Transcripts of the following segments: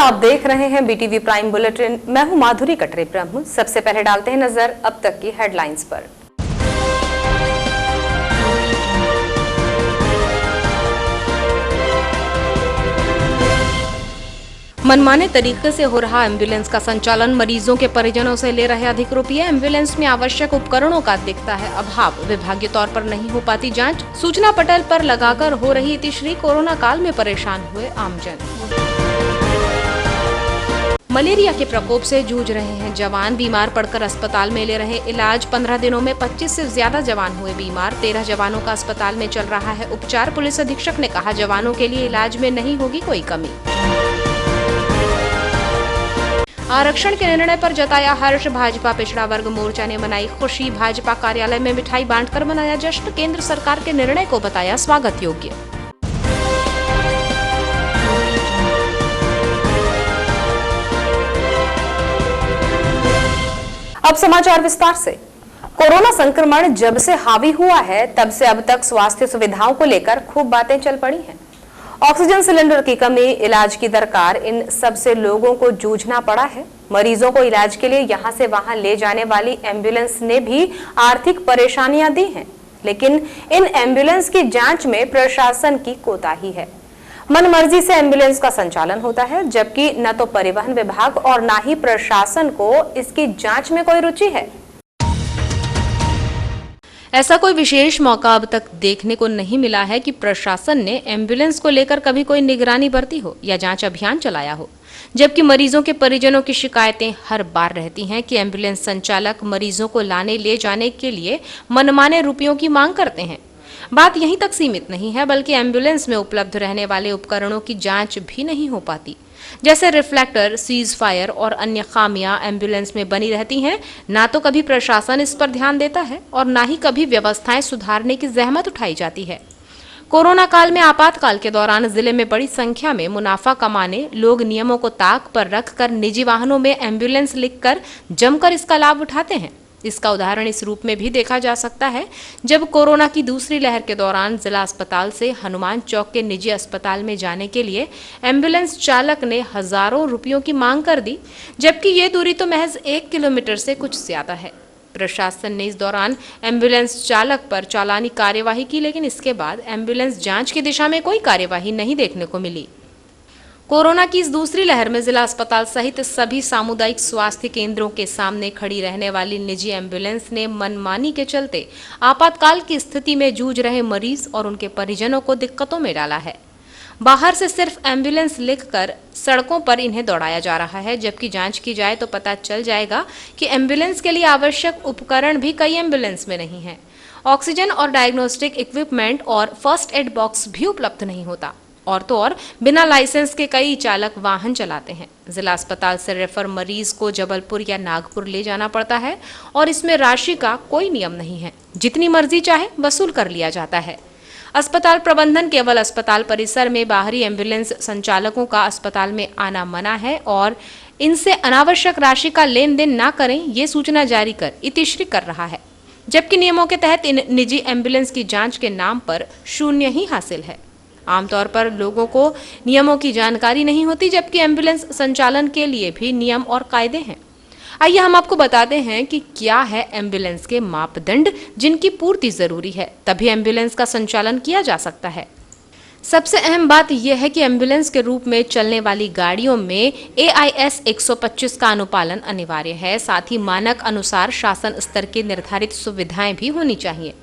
आप देख रहे हैं बीटीवी प्राइम बुलेटिन। मैं हूं माधुरी कटरे ब्रह्म। सबसे पहले डालते हैं नजर अब तक की हेडलाइंस पर। मनमाने तरीके से हो रहा एम्बुलेंस का संचालन, मरीजों के परिजनों से ले रहे अधिक रुपये, एम्बुलेंस में आवश्यक उपकरणों का दिखता है अभाव, विभागीय तौर पर नहीं हो पाती जांच, सूचना पटल पर लगाकर हो रही इतिश्री, कोरोना काल में परेशान हुए आमजन। मलेरिया के प्रकोप से जूझ रहे हैं जवान, बीमार पड़कर अस्पताल में ले रहे इलाज। 15 दिनों में 25 से ज्यादा जवान हुए बीमार, 13 जवानों का अस्पताल में चल रहा है उपचार। पुलिस अधीक्षक ने कहा, जवानों के लिए इलाज में नहीं होगी कोई कमी। आरक्षण के निर्णय पर जताया हर्ष, भाजपा पिछड़ा वर्ग मोर्चा ने मनाई खुशी। भाजपा कार्यालय में मिठाई बांटकर मनाया जश्न, केंद्र सरकार के निर्णय को बताया स्वागत योग्य। अब समाचार विस्तार से। कोरोना संक्रमण जब से हावी हुआ है तब से अब तक स्वास्थ्य सुविधाओं को लेकर खूब बातें चल पड़ी हैं। ऑक्सीजन सिलेंडर की कमी, इलाज की दरकार, इन सब से लोगों को जूझना पड़ा है। मरीजों को इलाज के लिए यहां से वहां ले जाने वाली एम्बुलेंस ने भी आर्थिक परेशानियां दी हैं, लेकिन इन एम्बुलेंस की जांच में प्रशासन की कोताही है। मनमर्जी से एम्बुलेंस का संचालन होता है, जबकि न तो परिवहन विभाग और न ही प्रशासन को इसकी जांच में कोई रुचि है। ऐसा कोई विशेष मौका अब तक देखने को नहीं मिला है कि प्रशासन ने एम्बुलेंस को लेकर कभी कोई निगरानी बरती हो या जांच अभियान चलाया हो, जबकि मरीजों के परिजनों की शिकायतें हर बार रहती हैं कि एम्बुलेंस संचालक मरीजों को लाने ले जाने के लिए मनमाने रुपयों की मांग करते हैं। बात यहीं तक सीमित नहीं है, बल्कि एम्बुलेंस में उपलब्ध रहने वाले उपकरणों की जांच भी नहीं हो पाती। जैसे रिफ्लेक्टर, सीज फायर और अन्य खामियां एम्बुलेंस में बनी रहती हैं। ना तो कभी प्रशासन इस पर ध्यान देता है और ना ही कभी व्यवस्थाएं सुधारने की जहमत उठाई जाती है। कोरोना काल में आपातकाल के दौरान जिले में बड़ी संख्या में मुनाफा कमाने लोग नियमों को ताक पर रखकर निजी वाहनों में एम्बुलेंस लिखकर जमकर इसका लाभ उठाते हैं। इसका उदाहरण इस रूप में भी देखा जा सकता है, जब कोरोना की दूसरी लहर के दौरान जिला अस्पताल से हनुमान चौक के निजी अस्पताल में जाने के लिए एम्बुलेंस चालक ने हजारों रुपयों की मांग कर दी, जबकि ये दूरी तो महज 1 किलोमीटर से कुछ ज्यादा है। प्रशासन ने इस दौरान एम्बुलेंस चालक पर चालानी कार्यवाही की, लेकिन इसके बाद एम्बुलेंस जांच की दिशा में कोई कार्यवाही नहीं देखने को मिली। कोरोना की इस दूसरी लहर में जिला अस्पताल सहित सभी सामुदायिक स्वास्थ्य केंद्रों के सामने खड़ी रहने वाली निजी एम्बुलेंस ने मनमानी के चलते आपातकाल की स्थिति में जूझ रहे मरीज और उनके परिजनों को दिक्कतों में डाला है। बाहर से सिर्फ एम्बुलेंस लिखकर सड़कों पर इन्हें दौड़ाया जा रहा है, जबकि जांच की जाए तो पता चल जाएगा कि एम्बुलेंस के लिए आवश्यक उपकरण भी कई एम्बुलेंस में नहीं है। ऑक्सीजन और डायग्नोस्टिक इक्विपमेंट और फर्स्ट एड बॉक्स भी उपलब्ध नहीं होता। और तो और बिना लाइसेंस के कई चालक वाहन चलाते हैं। जिला अस्पताल से रेफर मरीज को जबलपुर या नागपुर ले जाना पड़ता है और इसमें राशि का कोई नियम नहीं है, जितनी मर्जी चाहे वसूल कर लिया जाता है। अस्पताल प्रबंधन केवल अस्पताल परिसर में बाहरी एम्बुलेंस संचालकों का अस्पताल में आना मना है और इनसे अनावश्यक राशि का लेन देन ना करें, ये सूचना जारी कर इतिश्री कर रहा है, जबकि नियमों के तहत इन निजी एम्बुलेंस की जांच के नाम पर शून्य ही हासिल है। आमतौर पर लोगों को नियमों की जानकारी नहीं होती, जबकि एम्बुलेंस संचालन के लिए भी नियम और कायदे हैं। आइए हम आपको बताते हैं कि क्या है एम्बुलेंस के मापदंड जिनकी पूर्ति जरूरी है, तभी एम्बुलेंस का संचालन किया जा सकता है। सबसे अहम बात यह है कि एम्बुलेंस के रूप में चलने वाली गाड़ियों में AIS 125 का अनुपालन अनिवार्य है। साथ ही मानक अनुसार शासन स्तर की निर्धारित सुविधाएं भी होनी चाहिए।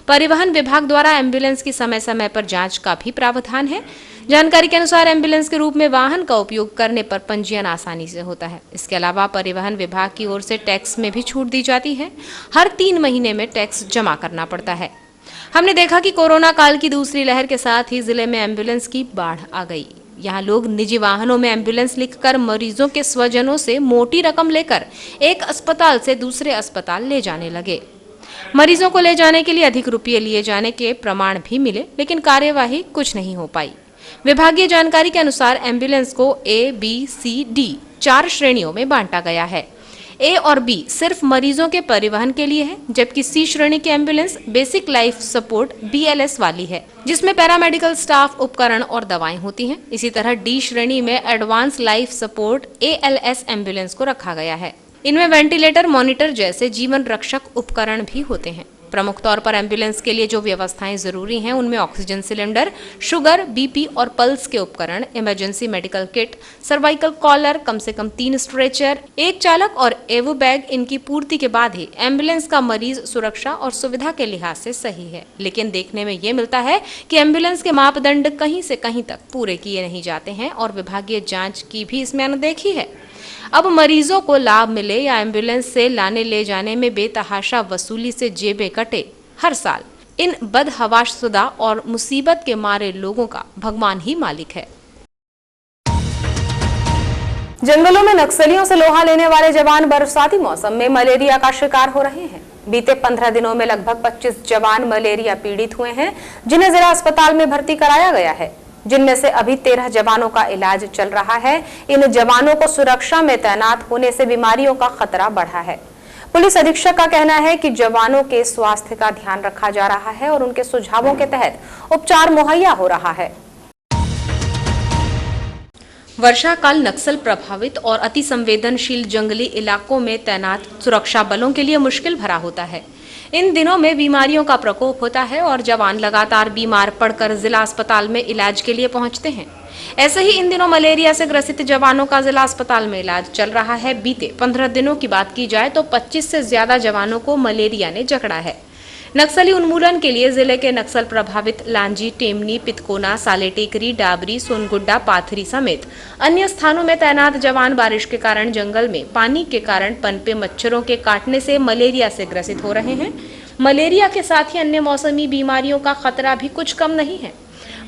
परिवहन विभाग द्वारा एम्बुलेंस की समय समय पर जांच का भी प्रावधान है। जानकारी के अनुसार एम्बुलेंस के रूप में वाहन का उपयोग करने पर पंजीयन आसानी से होता है। इसके अलावा परिवहन विभाग की ओर से टैक्स में भी छूट दी जाती है। हर 3 महीने में टैक्स जमा करना पड़ता है। हमने देखा कि कोरोना काल की दूसरी लहर के साथ ही जिले में एम्बुलेंस की बाढ़ आ गई। यहाँ लोग निजी वाहनों में एम्बुलेंस लिखकर मरीजों के स्वजनों से मोटी रकम लेकर एक अस्पताल से दूसरे अस्पताल ले जाने लगे। मरीजों को ले जाने के लिए अधिक रुपये लिए जाने के प्रमाण भी मिले, लेकिन कार्यवाही कुछ नहीं हो पाई। विभागीय जानकारी के अनुसार एम्बुलेंस को A, B, C, D 4 श्रेणियों में बांटा गया है। ए और बी सिर्फ मरीजों के परिवहन के लिए है, जबकि सी श्रेणी की ambulance basic life support BLS वाली है, जिसमें पैरामेडिकल स्टाफ, उपकरण और दवाएं होती हैं। इसी तरह डी श्रेणी में advance life support ALS ambulance को रखा गया है। इनमें वेंटिलेटर, मॉनिटर जैसे जीवन रक्षक उपकरण भी होते हैं। प्रमुख तौर पर एम्बुलेंस के लिए जो व्यवस्थाएं जरूरी हैं उनमें ऑक्सीजन सिलेंडर, शुगर, BP और पल्स के उपकरण, emergency medical kit, cervical collar, कम से कम 3 स्ट्रेचर, 1 चालक और एवो बैग। इनकी पूर्ति के बाद ही एम्बुलेंस का मरीज सुरक्षा और सुविधा के लिहाज से सही है। लेकिन देखने में ये मिलता है कि एम्बुलेंस के मापदंड कहीं से कहीं तक पूरे किए नहीं जाते हैं और विभागीय जाँच की भी इसमें अनदेखी है। अब मरीजों को लाभ मिले या एम्बुलेंस से लाने ले जाने में बेतहाशा वसूली से जेबें कटे, हर साल इन बदहवाशुदा और मुसीबत के मारे लोगों का भगवान ही मालिक है। जंगलों में नक्सलियों से लोहा लेने वाले जवान बरसाती मौसम में मलेरिया का शिकार हो रहे हैं। बीते 15 दिनों में लगभग 25 जवान मलेरिया पीड़ित हुए हैं, जिन्हें जिला अस्पताल में भर्ती कराया गया है, जिनमें से अभी 13 जवानों का इलाज चल रहा है। इन जवानों को सुरक्षा में तैनात होने से बीमारियों का खतरा बढ़ा है। पुलिस अधीक्षक का कहना है कि जवानों के स्वास्थ्य का ध्यान रखा जा रहा है और उनके सुझावों के तहत उपचार मुहैया हो रहा है। वर्षा काल नक्सल प्रभावित और अति संवेदनशील जंगली इलाकों में तैनात सुरक्षा बलों के लिए मुश्किल भरा होता है। इन दिनों में बीमारियों का प्रकोप होता है और जवान लगातार बीमार पड़कर जिला अस्पताल में इलाज के लिए पहुंचते हैं। ऐसे ही इन दिनों मलेरिया से ग्रसित जवानों का जिला अस्पताल में इलाज चल रहा है। बीते 15 दिनों की बात की जाए तो 25 से ज्यादा जवानों को मलेरिया ने जकड़ा है। नक्सली उन्मूलन के लिए जिले के नक्सल प्रभावित लांजी, टेमनी, पितकोना, सालेटेकरी, डाबरी, सोनगुड्डा, पाथरी समेत अन्य स्थानों में तैनात जवान बारिश के कारण जंगल में पानी के कारण पनपे मच्छरों के काटने से मलेरिया से ग्रसित हो रहे हैं। मलेरिया के साथ ही अन्य मौसमी बीमारियों का खतरा भी कुछ कम नहीं है।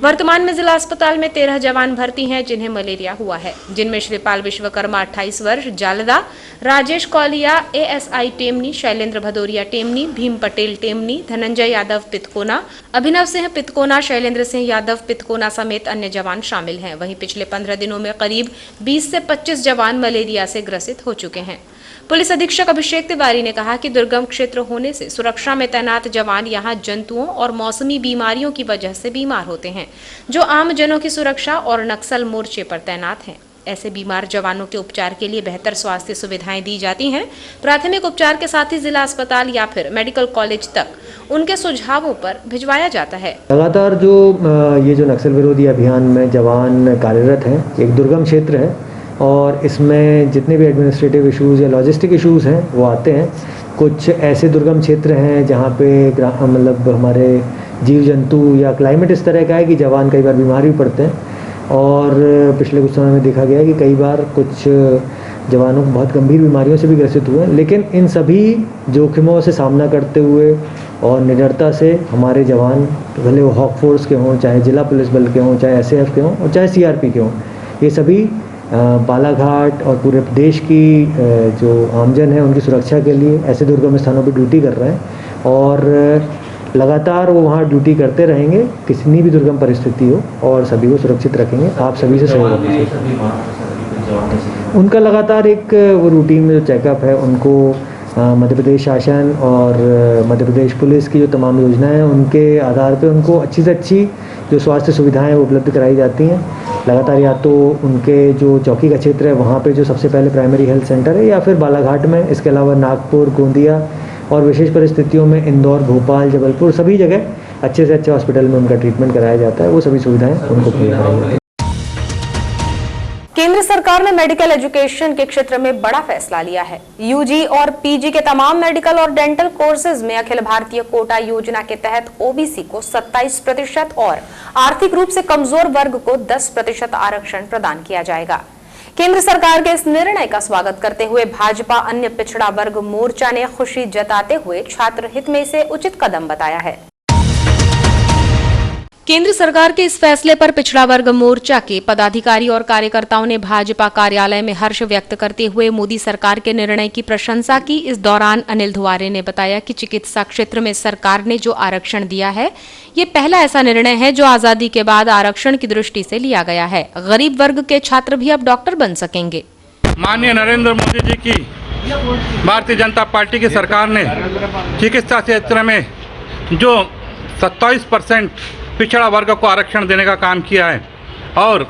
वर्तमान में जिला अस्पताल में 13 जवान भर्ती हैं जिन्हें मलेरिया हुआ है, जिनमें श्रीपाल विश्वकर्मा 28 वर्ष जालदा, राजेश कौलिया ASI टेमनी, शैलेंद्र भदौरिया टेमनी, भीम पटेल टेमनी, धनंजय यादव पितकोना, अभिनव सिंह पितकोना, शैलेंद्र सिंह यादव पितकोना समेत अन्य जवान शामिल हैं। वहीं पिछले 15 दिनों में करीब 20 से 25 जवान मलेरिया से ग्रसित हो चुके हैं। पुलिस अधीक्षक अभिषेक तिवारी ने कहा कि दुर्गम क्षेत्र होने से सुरक्षा में तैनात जवान यहां जंतुओं और मौसमी बीमारियों की वजह से बीमार होते हैं, जो आम जनों की सुरक्षा और नक्सल मोर्चे पर तैनात हैं। ऐसे बीमार जवानों के उपचार के लिए बेहतर स्वास्थ्य सुविधाएं दी जाती हैं। प्राथमिक उपचार के साथ ही जिला अस्पताल या फिर मेडिकल कॉलेज तक उनके सुझावों पर भिजवाया जाता है। लगातार जो ये जो नक्सल विरोधी अभियान में जवान कार्यरत हैं, एक दुर्गम क्षेत्र है और इसमें जितने भी एडमिनिस्ट्रेटिव इश्यूज़ या लॉजिस्टिक इश्यूज़ हैं वो आते हैं। कुछ ऐसे दुर्गम क्षेत्र हैं जहाँ पे मतलब हमारे जीव जंतु या क्लाइमेट इस तरह का है कि जवान कई बार बीमार भी पड़ते हैं और पिछले कुछ समय में देखा गया है कि कई बार कुछ जवानों को बहुत गंभीर बीमारियों से भी ग्रसित हुए हैं। लेकिन इन सभी जोखिमों से सामना करते हुए और निडरता से हमारे जवान, भले वो हॉक फोर्स के हों, चाहे जिला पुलिस बल के हों, चाहे SAF के हों और चाहे CRP के हों, ये सभी बालाघाट और पूरे देश की जो आमजन है उनकी सुरक्षा के लिए ऐसे दुर्गम स्थानों पर ड्यूटी कर रहे हैं और लगातार वो वहाँ ड्यूटी करते रहेंगे, किसी भी दुर्गम परिस्थिति हो, और सभी को सुरक्षित रखेंगे। आप सभी से सहयोग रखेंगे। उनका लगातार एक वो रूटीन में जो चेकअप है, उनको मध्य प्रदेश शासन और मध्य प्रदेश पुलिस की जो तमाम योजनाएं हैं उनके आधार पे उनको अच्छी से अच्छी जो स्वास्थ्य सुविधाएं वो उपलब्ध कराई जाती हैं। लगातार या तो उनके जो चौकी का क्षेत्र है वहाँ पे जो सबसे पहले प्राइमरी हेल्थ सेंटर है, या फिर बालाघाट में, इसके अलावा नागपुर, गोंदिया और विशेष परिस्थितियों में इंदौर, भोपाल, जबलपुर, सभी जगह अच्छे से अच्छे हॉस्पिटल में उनका ट्रीटमेंट कराया जाता है। वो सभी सुविधाएँ उनको कराई जाती हैं। केंद्र सरकार ने मेडिकल एजुकेशन के क्षेत्र में बड़ा फैसला लिया है। UG और PG के तमाम मेडिकल और डेंटल कोर्सेज में अखिल भारतीय कोटा योजना के तहत OBC को 27% और आर्थिक रूप से कमजोर वर्ग को 10% आरक्षण प्रदान किया जाएगा। केंद्र सरकार के इस निर्णय का स्वागत करते हुए भाजपा अन्य पिछड़ा वर्ग मोर्चा ने खुशी जताते हुए छात्र हित में इसे उचित कदम बताया है। केंद्र सरकार के इस फैसले पर पिछड़ा वर्ग मोर्चा के पदाधिकारी और कार्यकर्ताओं ने भाजपा कार्यालय में हर्ष व्यक्त करते हुए मोदी सरकार के निर्णय की प्रशंसा की। इस दौरान अनिल धुआरे ने बताया कि चिकित्सा क्षेत्र में सरकार ने जो आरक्षण दिया है, ये पहला ऐसा निर्णय है जो आजादी के बाद आरक्षण की दृष्टि से लिया गया है। गरीब वर्ग के छात्र भी अब डॉक्टर बन सकेंगे। माननीय नरेंद्र मोदी जी की भारतीय जनता पार्टी की सरकार ने चिकित्सा क्षेत्र में जो 27% पिछड़ा वर्ग को आरक्षण देने का काम किया है और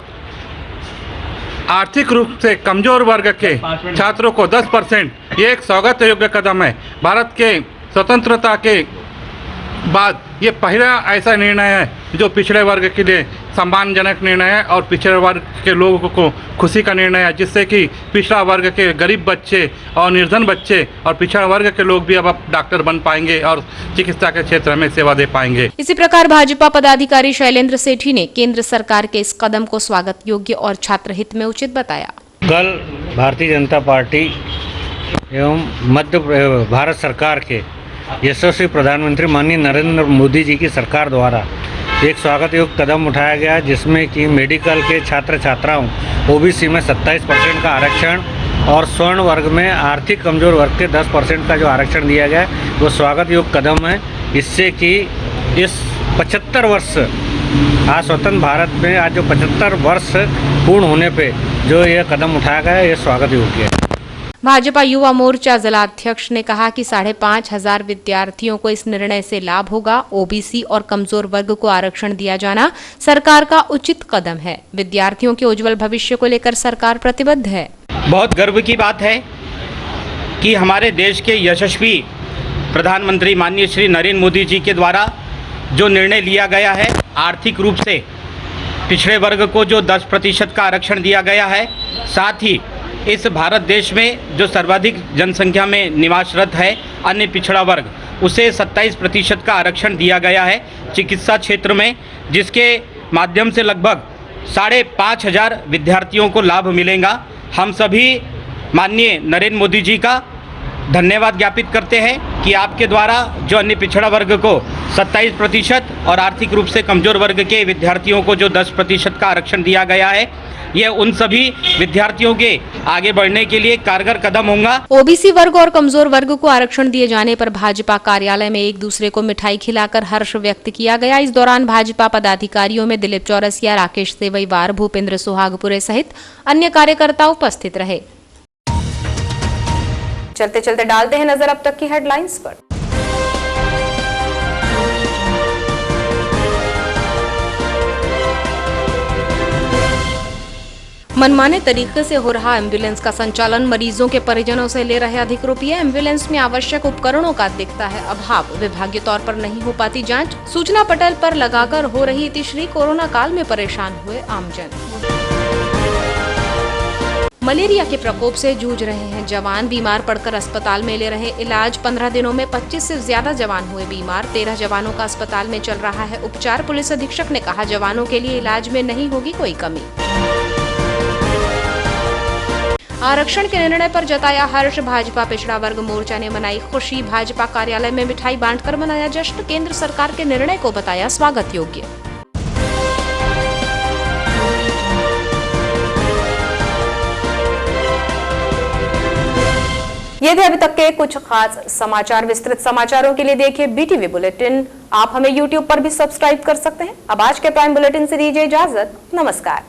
आर्थिक रूप से कमज़ोर वर्ग के छात्रों को 10%, ये एक स्वागत योग्य कदम है। भारत के स्वतंत्रता के बाद ये पहला ऐसा निर्णय है जो पिछड़े वर्ग के लिए सम्मानजनक निर्णय है और पिछड़े वर्ग के लोगों को खुशी का निर्णय है, जिससे कि पिछड़ा वर्ग के गरीब बच्चे और निर्धन बच्चे और पिछड़ा वर्ग के लोग भी अब डॉक्टर बन पाएंगे और चिकित्सा के क्षेत्र में सेवा दे पाएंगे। इसी प्रकार भाजपा पदाधिकारी शैलेंद्र सेठी ने केंद्र सरकार के इस कदम को स्वागत योग्य और छात्र हित में उचित बताया। कल भारतीय जनता पार्टी एवं भारत सरकार के यशस्वी प्रधानमंत्री माननीय नरेंद्र मोदी जी की सरकार द्वारा एक स्वागत योग्य कदम उठाया गया, जिसमें कि मेडिकल के छात्र छात्राओं ओबीसी में 27% का आरक्षण और स्वर्ण वर्ग में आर्थिक कमज़ोर वर्ग के 10% का जो आरक्षण दिया गया है वो स्वागत योग्य कदम है। इससे कि इस 75 वर्ष आज स्वतंत्र भारत में आज जो 75 वर्ष पूर्ण होने पे जो ये कदम उठाया गया है ये स्वागत योग्य है। भाजपा युवा मोर्चा जिलाध्यक्ष ने कहा कि 5,500 विद्यार्थियों को इस निर्णय से लाभ होगा। ओबीसी और कमजोर वर्ग को आरक्षण दिया जाना सरकार का उचित कदम है। विद्यार्थियों के उज्जवल भविष्य को लेकर सरकार प्रतिबद्ध है। बहुत गर्व की बात है कि हमारे देश के यशस्वी प्रधानमंत्री माननीय श्री नरेंद्र मोदी जी के द्वारा जो निर्णय लिया गया है, आर्थिक रूप से पिछड़े वर्ग को जो 10% का आरक्षण दिया गया है, साथ ही इस भारत देश में जो सर्वाधिक जनसंख्या में निवासरत है अन्य पिछड़ा वर्ग, उसे 27% का आरक्षण दिया गया है चिकित्सा क्षेत्र में, जिसके माध्यम से लगभग 5,500 विद्यार्थियों को लाभ मिलेगा। हम सभी माननीय नरेंद्र मोदी जी का धन्यवाद ज्ञापित करते हैं कि आपके द्वारा जो अन्य पिछड़ा वर्ग को 27% और आर्थिक रूप से कमज़ोर वर्ग के विद्यार्थियों को जो 10% का आरक्षण दिया गया है, ये उन सभी विद्यार्थियों के आगे बढ़ने के लिए कारगर कदम होगा। ओबीसी वर्ग और कमजोर वर्ग को आरक्षण दिए जाने पर भाजपा कार्यालय में एक दूसरे को मिठाई खिलाकर हर्ष व्यक्त किया गया। इस दौरान भाजपा पदाधिकारियों में दिलीप चौरसिया, राकेश सेवईवार, भूपेंद्र सुहागपुरे सहित अन्य कार्यकर्ता उपस्थित रहे। चलते चलते डालते हैं नजर अब तक की हेडलाइंस पर। मनमाने तरीके से हो रहा एम्बुलेंस का संचालन, मरीजों के परिजनों से ले रहे अधिक रुपये, एम्बुलेंस में आवश्यक उपकरणों का दिखता है अभाव, विभागीय तौर पर नहीं हो पाती जांच, सूचना पटल पर लगाकर हो रही इतिश्री, कोरोना काल में परेशान हुए आमजन। मलेरिया के प्रकोप से जूझ रहे हैं जवान, बीमार पड़कर अस्पताल में ले रहे इलाज। 15 दिनों में 25 से ज्यादा जवान हुए बीमार, 13 जवानों का अस्पताल में चल रहा है उपचार। पुलिस अधीक्षक ने कहा, जवानों के लिए इलाज में नहीं होगी कोई कमी। आरक्षण के निर्णय पर जताया हर्ष, भाजपा पिछड़ा वर्ग मोर्चा ने मनाई खुशी। भाजपा कार्यालय में मिठाई बांटकर मनाया जश्न, केंद्र सरकार के निर्णय को बताया स्वागत योग्य। ये थे अभी तक के कुछ खास समाचार। विस्तृत समाचारों के लिए देखिए BTV बुलेटिन। आप हमें YouTube पर भी सब्सक्राइब कर सकते हैं। अब आज के प्राइम बुलेटिन से दीजिए इजाजत। नमस्कार।